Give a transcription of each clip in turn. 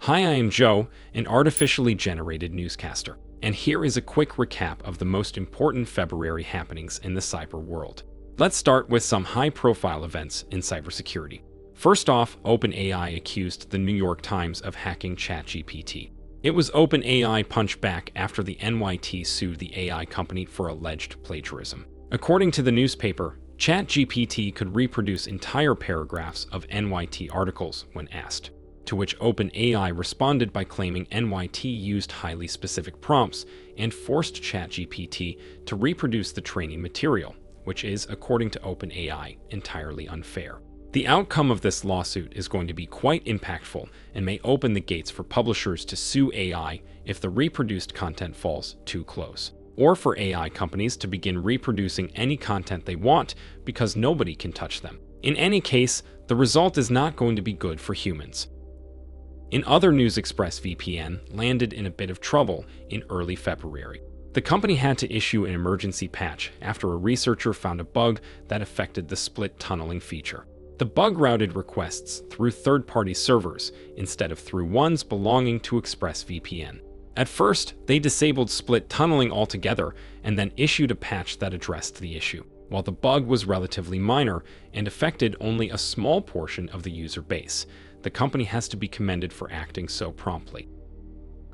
Hi, I am Joe, an artificially generated newscaster, and here is a quick recap of the most important February happenings in the cyber world. Let's start with some high-profile events in cybersecurity. First off, OpenAI accused the New York Times of hacking ChatGPT. It was OpenAI punched back after the NYT sued the AI company for alleged plagiarism. According to the newspaper, ChatGPT could reproduce entire paragraphs of NYT articles when asked, to which OpenAI responded by claiming NYT used highly specific prompts and forced ChatGPT to reproduce the training material, which is, according to OpenAI, entirely unfair. The outcome of this lawsuit is going to be quite impactful and may open the gates for publishers to sue AI if the reproduced content falls too close, or for AI companies to begin reproducing any content they want because nobody can touch them. In any case, the result is not going to be good for humans. In other news, ExpressVPN landed in a bit of trouble in early February. The company had to issue an emergency patch after a researcher found a bug that affected the split tunneling feature. The bug routed requests through third-party servers instead of through ones belonging to ExpressVPN. At first, they disabled split tunneling altogether and then issued a patch that addressed the issue. While the bug was relatively minor and affected only a small portion of the user base, the company has to be commended for acting so promptly.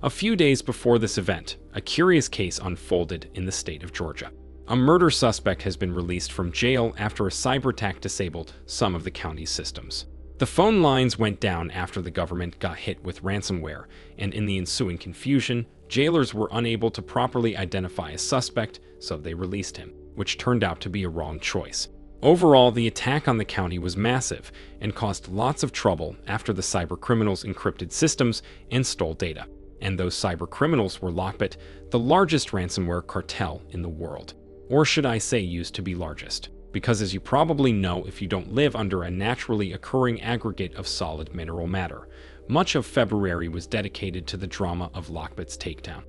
A few days before this event, a curious case unfolded in the state of Georgia. A murder suspect has been released from jail after a cyberattack disabled some of the county's systems. The phone lines went down after the government got hit with ransomware, and in the ensuing confusion, jailers were unable to properly identify a suspect, so they released him, which turned out to be a wrong choice. Overall, the attack on the county was massive and caused lots of trouble after the cybercriminals encrypted systems and stole data. And those cybercriminals were LockBit, the largest ransomware cartel in the world. Or should I say used to be largest? Because as you probably know if you don't live under a naturally occurring aggregate of solid mineral matter, much of February was dedicated to the drama of LockBit's takedown.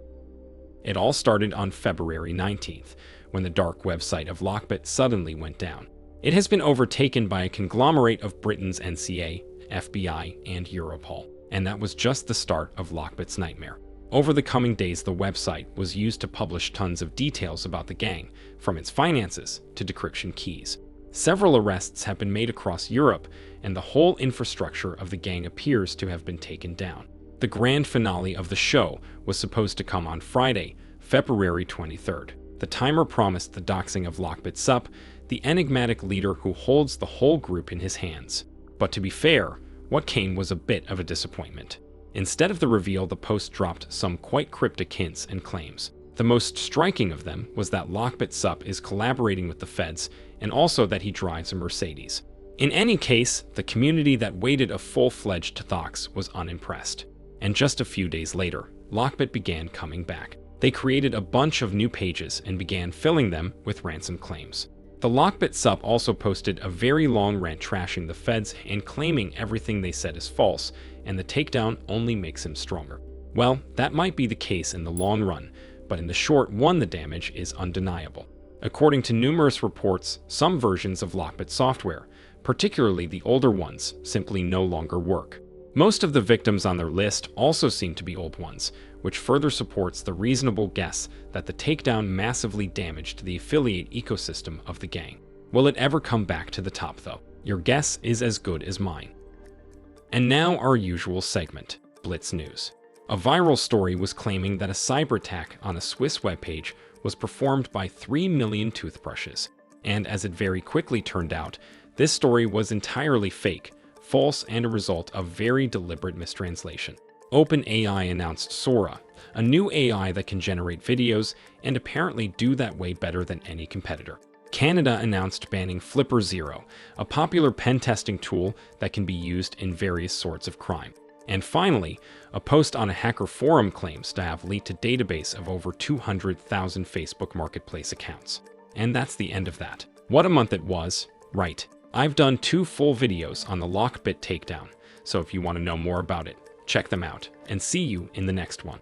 It all started on February 19th, when the dark website of LockBit suddenly went down. It has been overtaken by a conglomerate of Britain's NCA, FBI, and Europol, and that was just the start of LockBit's nightmare. Over the coming days, the website was used to publish tons of details about the gang, from its finances to decryption keys. Several arrests have been made across Europe, and the whole infrastructure of the gang appears to have been taken down. The grand finale of the show was supposed to come on Friday, February 23rd. The timer promised the doxing of LockBit Sup, the enigmatic leader who holds the whole group in his hands. But to be fair, what came was a bit of a disappointment. Instead of the reveal, the post dropped some quite cryptic hints and claims. The most striking of them was that LockBit Sup is collaborating with the feds, and also that he drives a Mercedes. In any case, the community that waited a full-fledged dox was unimpressed. And just a few days later, LockBit began coming back. They created a bunch of new pages and began filling them with ransom claims. The LockBit Sup also posted a very long rant trashing the feds and claiming everything they said is false, and the takedown only makes him stronger. Well, that might be the case in the long run, but in the short one, the damage is undeniable. According to numerous reports, some versions of LockBit software, particularly the older ones, simply no longer work. Most of the victims on their list also seem to be old ones, which further supports the reasonable guess that the takedown massively damaged the affiliate ecosystem of the gang. Will it ever come back to the top, though? Your guess is as good as mine. And now our usual segment, Blitz News. A viral story was claiming that a cyber attack on a Swiss webpage was performed by 3 million toothbrushes. And as it very quickly turned out, this story was entirely fake, false, and a result of very deliberate mistranslation. OpenAI announced Sora, a new AI that can generate videos and apparently do that way better than any competitor. Canada announced banning Flipper Zero, a popular pen testing tool that can be used in various sorts of crime. And finally, a post on a hacker forum claims to have leaked a database of over 200,000 Facebook Marketplace accounts. And that's the end of that. What a month it was, right? I've done 2 full videos on the LockBit takedown, so if you want to know more about it, check them out, and see you in the next one.